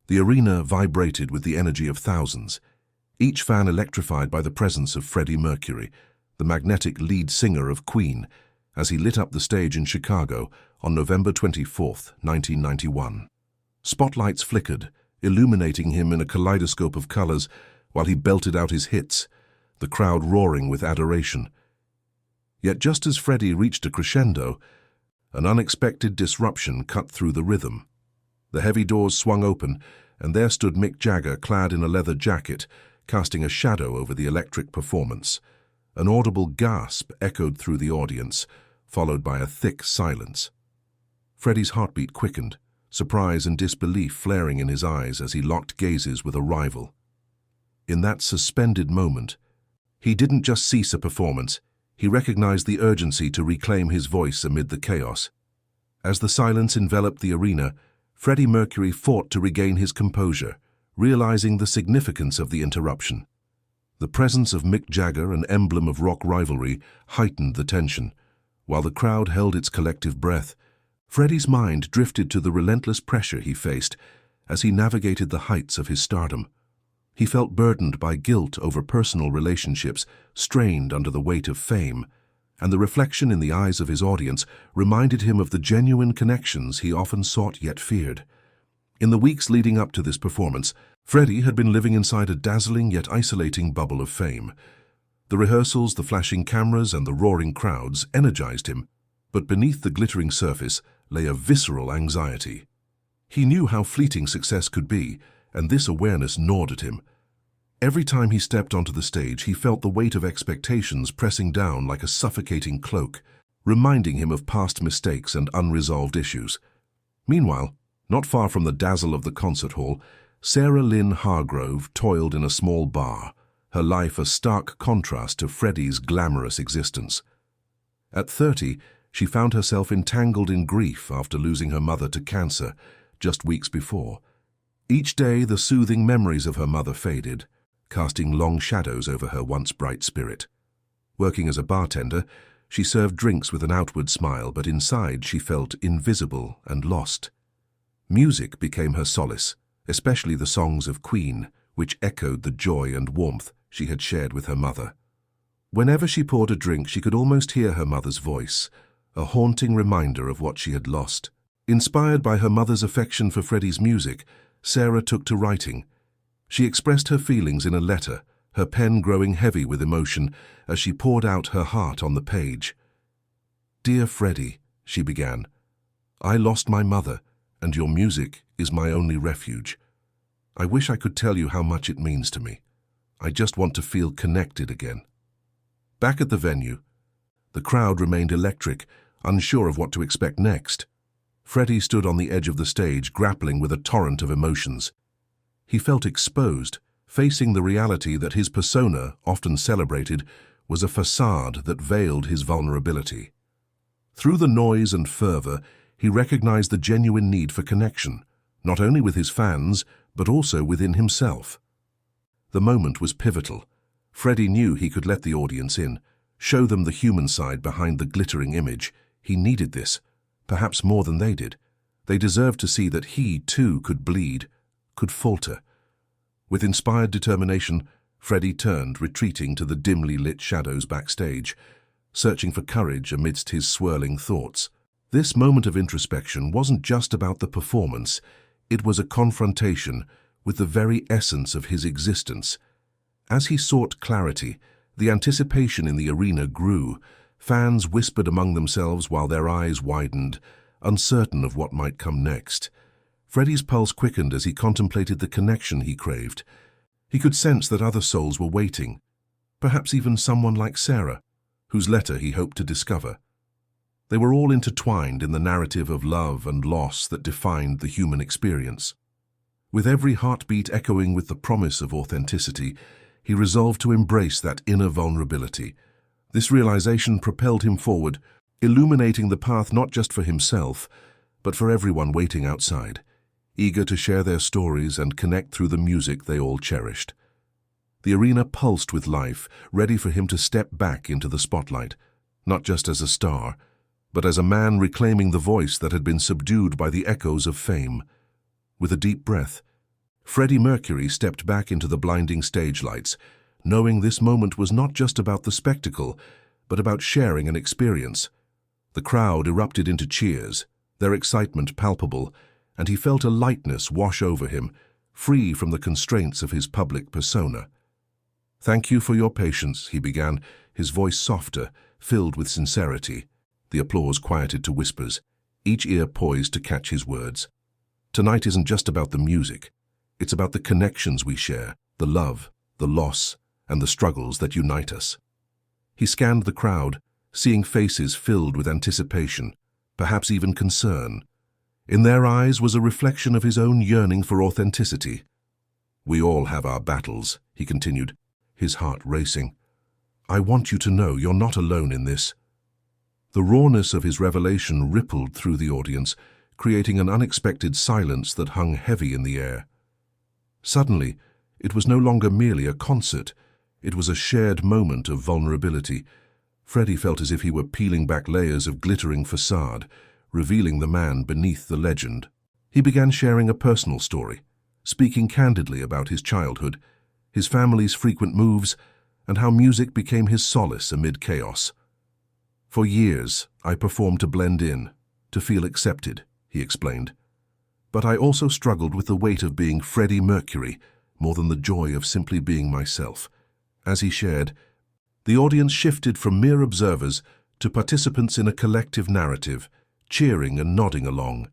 The arena vibrated with the energy of thousands, each fan electrified by the presence of Freddie Mercury, the magnetic lead singer of Queen, as he lit up the stage in Chicago on November 24, 1991. Spotlights flickered, illuminating him in a kaleidoscope of colors while he belted out his hits, the crowd roaring with adoration. Yet just as Freddie reached a crescendo, an unexpected disruption cut through the rhythm. The heavy doors swung open, and there stood Mick Jagger clad in a leather jacket, casting a shadow over the electric performance. An audible gasp echoed through the audience, followed by a thick silence. Freddie's heartbeat quickened, surprise and disbelief flaring in his eyes as he locked gazes with a rival. In that suspended moment, he didn't just cease a performance, he recognized the urgency to reclaim his voice amid the chaos. As the silence enveloped the arena, Freddie Mercury fought to regain his composure, realizing the significance of the interruption. The presence of Mick Jagger, an emblem of rock rivalry, heightened the tension. While the crowd held its collective breath, Freddie's mind drifted to the relentless pressure he faced as he navigated the heights of his stardom. He felt burdened by guilt over personal relationships, strained under the weight of fame, and the reflection in the eyes of his audience reminded him of the genuine connections he often sought yet feared. In the weeks leading up to this performance, Freddie had been living inside a dazzling yet isolating bubble of fame. The rehearsals, the flashing cameras, and the roaring crowds energized him, but beneath the glittering surface lay a visceral anxiety. He knew how fleeting success could be, and this awareness gnawed at him. Every time he stepped onto the stage, he felt the weight of expectations pressing down like a suffocating cloak, reminding him of past mistakes and unresolved issues. Meanwhile, not far from the dazzle of the concert hall, Sarah Lynn Hargrove toiled in a small bar, her life a stark contrast to Freddie's glamorous existence. At 30, she found herself entangled in grief after losing her mother to cancer just weeks before. Each day, the soothing memories of her mother faded, casting long shadows over her once bright spirit. Working as a bartender, she served drinks with an outward smile, but inside she felt invisible and lost. Music became her solace, especially the songs of Queen, which echoed the joy and warmth she had shared with her mother. Whenever she poured a drink, she could almost hear her mother's voice, a haunting reminder of what she had lost. Inspired by her mother's affection for Freddie's music, Sarah took to writing. She expressed her feelings in a letter, her pen growing heavy with emotion as she poured out her heart on the page. "Dear Freddie," she began, "I lost my mother, and your music is my only refuge. I wish I could tell you how much it means to me. I just want to feel connected again." Back at the venue, the crowd remained electric, unsure of what to expect next. Freddie stood on the edge of the stage, grappling with a torrent of emotions. He felt exposed, facing the reality that his persona, often celebrated, was a facade that veiled his vulnerability. Through the noise and fervor, he recognized the genuine need for connection, not only with his fans, but also within himself. The moment was pivotal. Freddie knew he could let the audience in, show them the human side behind the glittering image. He needed this, perhaps more than they did. They deserved to see that he, too, could bleed, could falter. With inspired determination, Freddie turned, retreating to the dimly lit shadows backstage, searching for courage amidst his swirling thoughts. This moment of introspection wasn't just about the performance, it was a confrontation with the very essence of his existence. As he sought clarity, the anticipation in the arena grew. Fans whispered among themselves while their eyes widened, uncertain of what might come next. Freddie's pulse quickened as he contemplated the connection he craved. He could sense that other souls were waiting, perhaps even someone like Sarah, whose letter he hoped to discover. They were all intertwined in the narrative of love and loss that defined the human experience. With every heartbeat echoing with the promise of authenticity, he resolved to embrace that inner vulnerability. This realization propelled him forward, illuminating the path not just for himself, but for everyone waiting outside, eager to share their stories and connect through the music they all cherished. The arena pulsed with life, ready for him to step back into the spotlight, not just as a star, but as a man reclaiming the voice that had been subdued by the echoes of fame. With a deep breath, Freddie Mercury stepped back into the blinding stage lights, knowing this moment was not just about the spectacle, but about sharing an experience. The crowd erupted into cheers, their excitement palpable, and he felt a lightness wash over him, free from the constraints of his public persona. "Thank you for your patience," he began, his voice softer, filled with sincerity. The applause quieted to whispers, each ear poised to catch his words. "Tonight isn't just about the music. It's about the connections we share, the love, the loss, and the struggles that unite us." He scanned the crowd, seeing faces filled with anticipation, perhaps even concern. In their eyes was a reflection of his own yearning for authenticity. "We all have our battles," he continued, his heart racing. "I want you to know you're not alone in this." The rawness of his revelation rippled through the audience, creating an unexpected silence that hung heavy in the air. Suddenly, it was no longer merely a concert. It was a shared moment of vulnerability. Freddie felt as if he were peeling back layers of glittering facade, revealing the man beneath the legend. He began sharing a personal story, speaking candidly about his childhood, his family's frequent moves, and how music became his solace amid chaos. "For years, I performed to blend in, to feel accepted," he explained. "But I also struggled with the weight of being Freddie Mercury, more than the joy of simply being myself." As he shared, the audience shifted from mere observers to participants in a collective narrative, cheering and nodding along.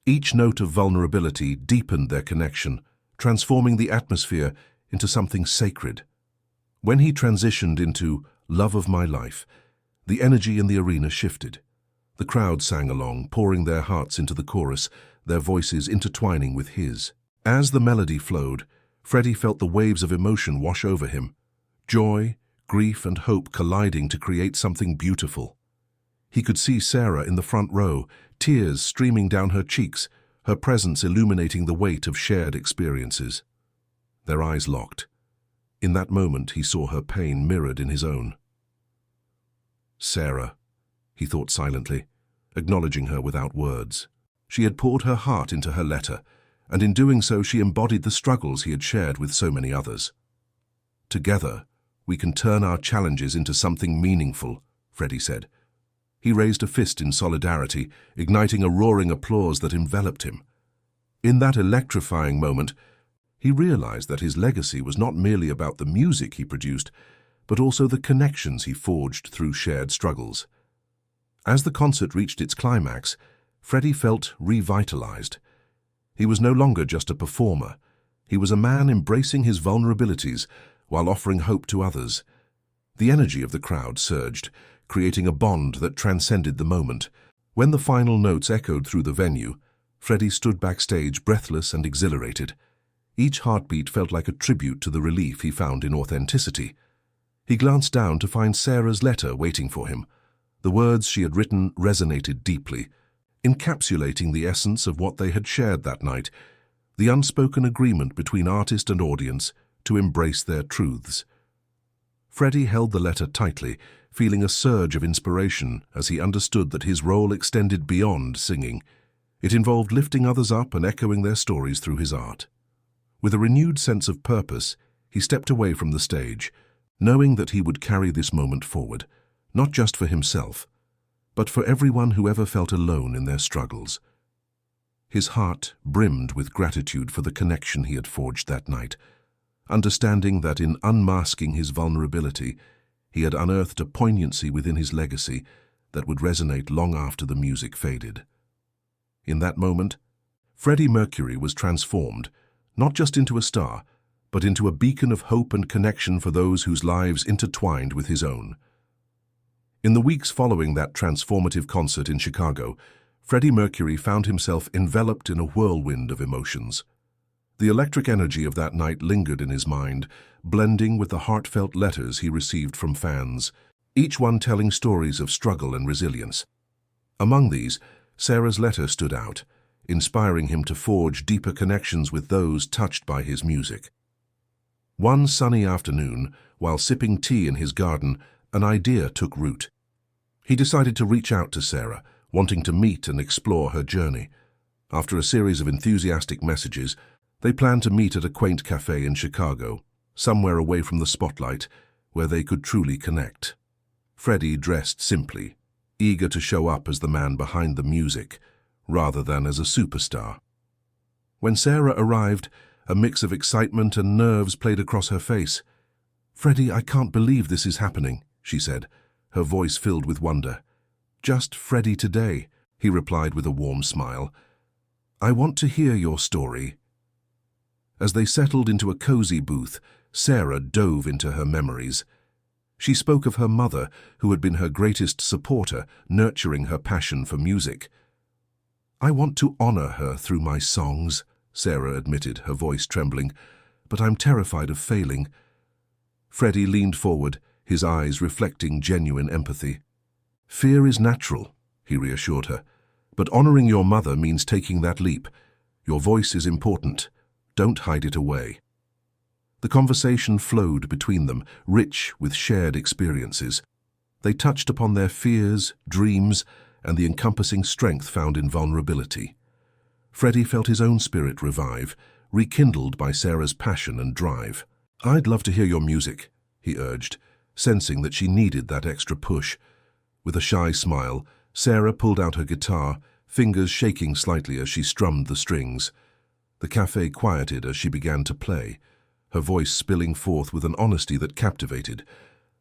Each note of vulnerability deepened their connection, transforming the atmosphere into something sacred. When he transitioned into "Love of My Life," the energy in the arena shifted. The crowd sang along, pouring their hearts into the chorus, their voices intertwining with his. As the melody flowed, Freddie felt the waves of emotion wash over him, joy, grief, and hope colliding to create something beautiful. He could see Sarah in the front row, tears streaming down her cheeks, her presence illuminating the weight of shared experiences. Their eyes locked. In that moment, he saw her pain mirrored in his own. "Sarah," he thought silently, acknowledging her without words. She had poured her heart into her letter, and in doing so she embodied the struggles he had shared with so many others. "Together, we can turn our challenges into something meaningful," Freddie said. He raised a fist in solidarity, igniting a roaring applause that enveloped him. In that electrifying moment, he realized that his legacy was not merely about the music he produced, but also the connections he forged through shared struggles. As the concert reached its climax, Freddie felt revitalized. He was no longer just a performer. He was a man embracing his vulnerabilities while offering hope to others. The energy of the crowd surged, creating a bond that transcended the moment. When the final notes echoed through the venue, Freddie stood backstage breathless and exhilarated. Each heartbeat felt like a tribute to the relief he found in authenticity. He glanced down to find Sarah's letter waiting for him. The words she had written resonated deeply, encapsulating the essence of what they had shared that night, the unspoken agreement between artist and audience to embrace their truths. Freddie held the letter tightly, feeling a surge of inspiration as he understood that his role extended beyond singing. It involved lifting others up and echoing their stories through his art. With a renewed sense of purpose, he stepped away from the stage, knowing that he would carry this moment forward, not just for himself, but for everyone who ever felt alone in their struggles. His heart brimmed with gratitude for the connection he had forged that night, understanding that in unmasking his vulnerability, he had unearthed a poignancy within his legacy that would resonate long after the music faded. In that moment, Freddie Mercury was transformed, not just into a star, but into a beacon of hope and connection for those whose lives intertwined with his own. In the weeks following that transformative concert in Chicago, Freddie Mercury found himself enveloped in a whirlwind of emotions. The electric energy of that night lingered in his mind, blending with the heartfelt letters he received from fans, each one telling stories of struggle and resilience. Among these, Sarah's letter stood out, inspiring him to forge deeper connections with those touched by his music. One sunny afternoon, while sipping tea in his garden, an idea took root. He decided to reach out to Sarah, wanting to meet and explore her journey. After a series of enthusiastic messages, They planned to meet at a quaint cafe in Chicago, somewhere away from the spotlight, where they could truly connect. Freddie dressed simply, eager to show up as the man behind the music, rather than as a superstar. When Sarah arrived, a mix of excitement and nerves played across her face. "Freddie, I can't believe this is happening," she said, her voice filled with wonder. "Just Freddie today," he replied with a warm smile. "I want to hear your story." As they settled into a cozy booth, Sarah dove into her memories. She spoke of her mother, who had been her greatest supporter, nurturing her passion for music. "I want to honor her through my songs," Sarah admitted, her voice trembling, "but I'm terrified of failing." Freddie leaned forward, his eyes reflecting genuine empathy. "Fear is natural," he reassured her, "but honoring your mother means taking that leap. Your voice is important. Don't hide it away." The conversation flowed between them, rich with shared experiences. They touched upon their fears, dreams, and the encompassing strength found in vulnerability. Freddie felt his own spirit revive, rekindled by Sarah's passion and drive. "I'd love to hear your music," he urged, sensing that she needed that extra push. With a shy smile, Sarah pulled out her guitar, fingers shaking slightly as she strummed the strings. The cafe quieted as she began to play, her voice spilling forth with an honesty that captivated.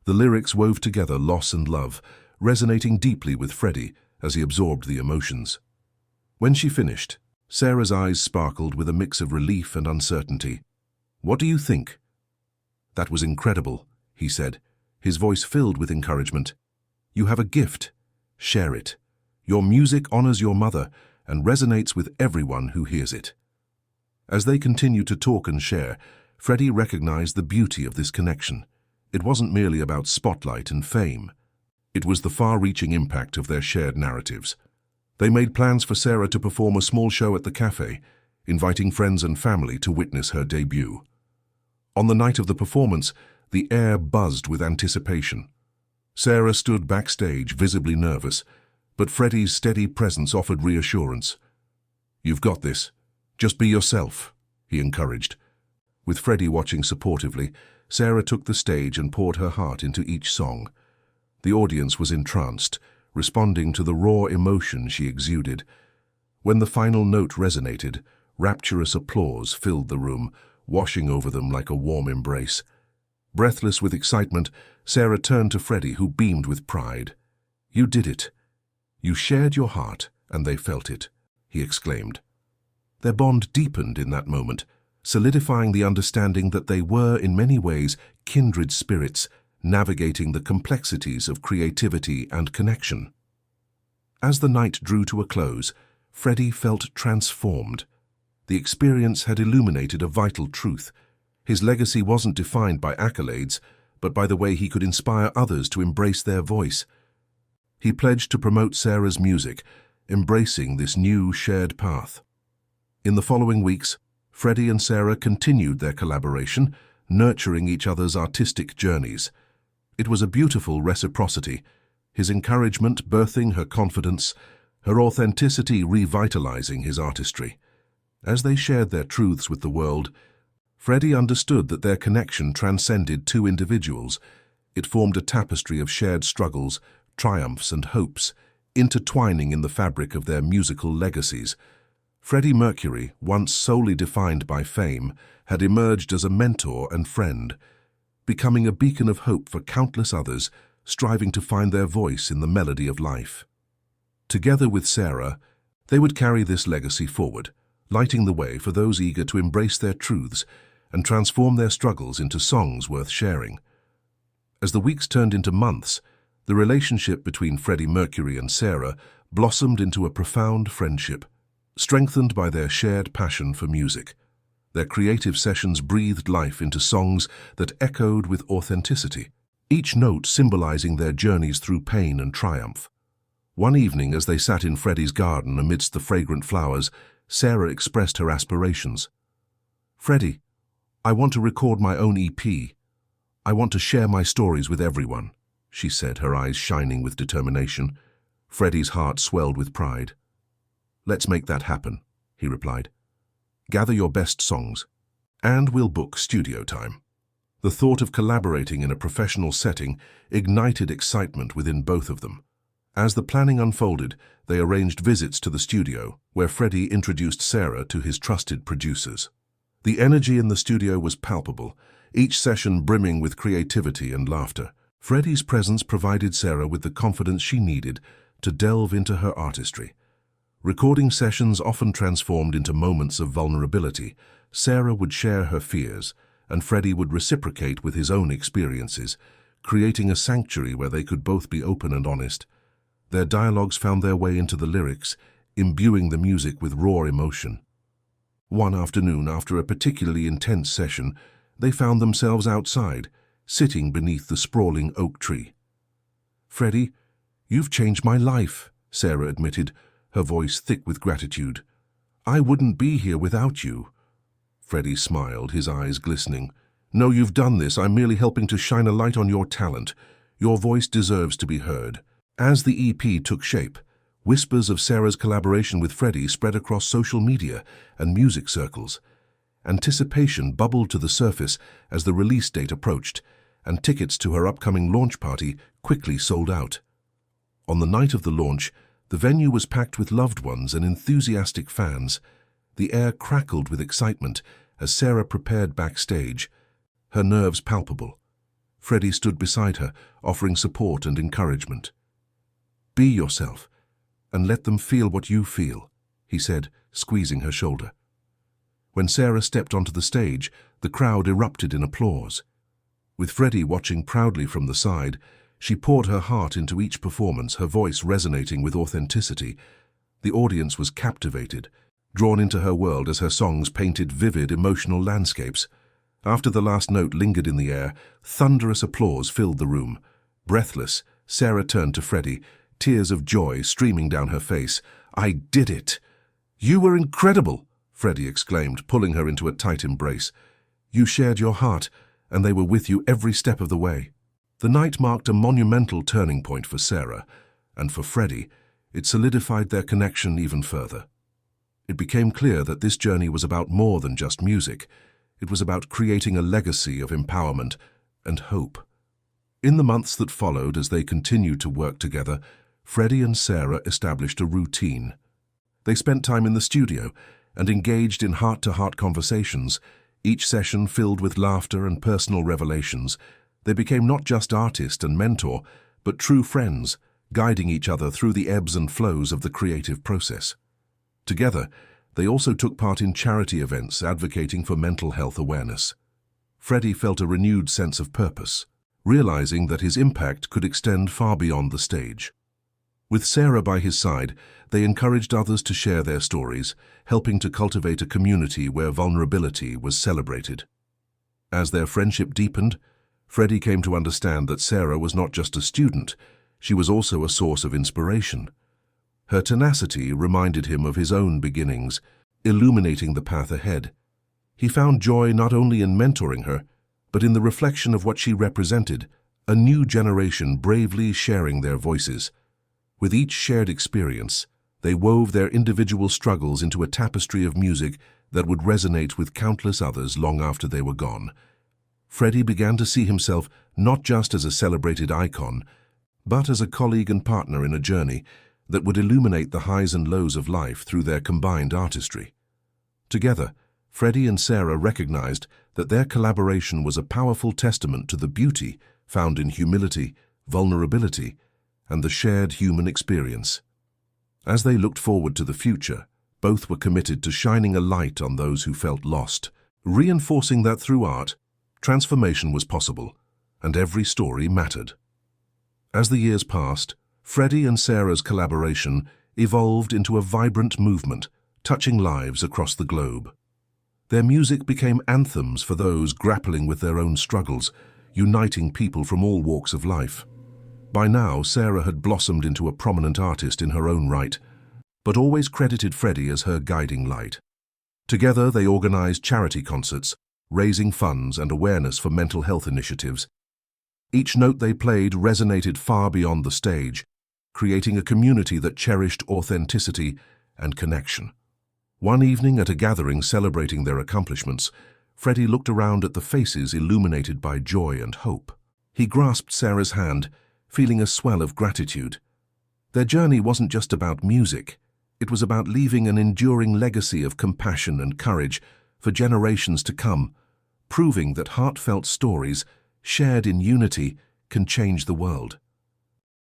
The lyrics wove together loss and love, resonating deeply with Freddie as he absorbed the emotions. When she finished, Sarah's eyes sparkled with a mix of relief and uncertainty. "What do you think?" "That was incredible," he said, his voice filled with encouragement. "You have a gift. Share it. Your music honors your mother and resonates with everyone who hears it." As they continued to talk and share, Freddie recognized the beauty of this connection. It wasn't merely about spotlight and fame. It was the far-reaching impact of their shared narratives. They made plans for Sarah to perform a small show at the cafe, inviting friends and family to witness her debut. On the night of the performance, the air buzzed with anticipation. Sarah stood backstage, visibly nervous, but Freddie's steady presence offered reassurance. "You've got this. Just be yourself," he encouraged. With Freddie watching supportively, Sarah took the stage and poured her heart into each song. The audience was entranced, responding to the raw emotion she exuded. When the final note resonated, rapturous applause filled the room, washing over them like a warm embrace. Breathless with excitement, Sarah turned to Freddie, who beamed with pride. "You did it. You shared your heart, and they felt it," he exclaimed. Their bond deepened in that moment, solidifying the understanding that they were, in many ways, kindred spirits, navigating the complexities of creativity and connection. As the night drew to a close, Freddie felt transformed. The experience had illuminated a vital truth. His legacy wasn't defined by accolades, but by the way he could inspire others to embrace their voice. He pledged to promote Sarah's music, embracing this new shared path. In the following weeks, Freddie and Sarah continued their collaboration, nurturing each other's artistic journeys. It was a beautiful reciprocity, his encouragement birthing her confidence, her authenticity revitalizing his artistry. As they shared their truths with the world, Freddie understood that their connection transcended two individuals. It formed a tapestry of shared struggles, triumphs, and hopes, intertwining in the fabric of their musical legacies. Freddie Mercury, once solely defined by fame, had emerged as a mentor and friend, becoming a beacon of hope for countless others striving to find their voice in the melody of life. Together with Sarah, they would carry this legacy forward, lighting the way for those eager to embrace their truths and transform their struggles into songs worth sharing. As the weeks turned into months, the relationship between Freddie Mercury and Sarah blossomed into a profound friendship, strengthened by their shared passion for music. Their creative sessions breathed life into songs that echoed with authenticity, each note symbolizing their journeys through pain and triumph. One evening, as they sat in Freddie's garden amidst the fragrant flowers, Sarah expressed her aspirations. "Freddie, I want to record my own EP. I want to share my stories with everyone," she said, her eyes shining with determination. Freddie's heart swelled with pride. "Let's make that happen," he replied. gather your best songs, and we'll book studio time. The thought of collaborating in a professional setting ignited excitement within both of them. As the planning unfolded, they arranged visits to the studio, where Freddie introduced Sarah to his trusted producers. The energy in the studio was palpable, each session brimming with creativity and laughter. Freddie's presence provided Sarah with the confidence she needed to delve into her artistry. Recording sessions often transformed into moments of vulnerability. Sarah would share her fears, and Freddie would reciprocate with his own experiences, creating a sanctuary where they could both be open and honest. Their dialogues found their way into the lyrics, imbuing the music with raw emotion. One afternoon, after a particularly intense session, they found themselves outside, sitting beneath the sprawling oak tree. "Freddie, you've changed my life," Sarah admitted, her voice thick with gratitude. "I wouldn't be here without you." Freddie smiled, his eyes glistening. "No, you've done this. I'm merely helping to shine a light on your talent. Your voice deserves to be heard." As the EP took shape, whispers of Sarah's collaboration with Freddie spread across social media and music circles. Anticipation bubbled to the surface as the release date approached, and tickets to her upcoming launch party quickly sold out. On the night of the launch, the venue was packed with loved ones and enthusiastic fans. The air crackled with excitement as Sarah prepared backstage, her nerves palpable. Freddie stood beside her, offering support and encouragement. "Be yourself, and let them feel what you feel," he said, squeezing her shoulder. When Sarah stepped onto the stage, the crowd erupted in applause. With Freddie watching proudly from the side, she poured her heart into each performance, her voice resonating with authenticity. The audience was captivated, drawn into her world as her songs painted vivid, emotional landscapes. After the last note lingered in the air, thunderous applause filled the room. Breathless, Sarah turned to Freddie, tears of joy streaming down her face. "I did it!" "You were incredible!" Freddie exclaimed, pulling her into a tight embrace. "You shared your heart, and they were with you every step of the way." The night marked a monumental turning point for Sarah, and for Freddie, it solidified their connection even further. It became clear that this journey was about more than just music. It was about creating a legacy of empowerment and hope. In the months that followed, as they continued to work together, Freddie and Sarah established a routine. They spent time in the studio and engaged in heart-to-heart conversations, each session filled with laughter and personal revelations. They became not just artist and mentor, but true friends, guiding each other through the ebbs and flows of the creative process. Together, they also took part in charity events advocating for mental health awareness. Freddie felt a renewed sense of purpose, realizing that his impact could extend far beyond the stage. With Sarah by his side, they encouraged others to share their stories, helping to cultivate a community where vulnerability was celebrated. As their friendship deepened, Freddie came to understand that Sarah was not just a student, she was also a source of inspiration. Her tenacity reminded him of his own beginnings, illuminating the path ahead. He found joy not only in mentoring her, but in the reflection of what she represented, a new generation bravely sharing their voices. With each shared experience, they wove their individual struggles into a tapestry of music that would resonate with countless others long after they were gone. Freddie began to see himself not just as a celebrated icon, but as a colleague and partner in a journey that would illuminate the highs and lows of life through their combined artistry. Together, Freddie and Sarah recognized that their collaboration was a powerful testament to the beauty found in humility, vulnerability, and the shared human experience. As they looked forward to the future, both were committed to shining a light on those who felt lost, reinforcing that through art, transformation was possible, and every story mattered. As the years passed, Freddie and Sarah's collaboration evolved into a vibrant movement, touching lives across the globe. Their music became anthems for those grappling with their own struggles, uniting people from all walks of life. By now, Sarah had blossomed into a prominent artist in her own right, but always credited Freddie as her guiding light. Together, they organized charity concerts, raising funds and awareness for mental health initiatives. Each note they played resonated far beyond the stage, creating a community that cherished authenticity and connection. One evening at a gathering celebrating their accomplishments, Freddie looked around at the faces illuminated by joy and hope. He grasped Sarah's hand, feeling a swell of gratitude. Their journey wasn't just about music. It was about leaving an enduring legacy of compassion and courage for generations to come, proving that heartfelt stories, shared in unity, can change the world.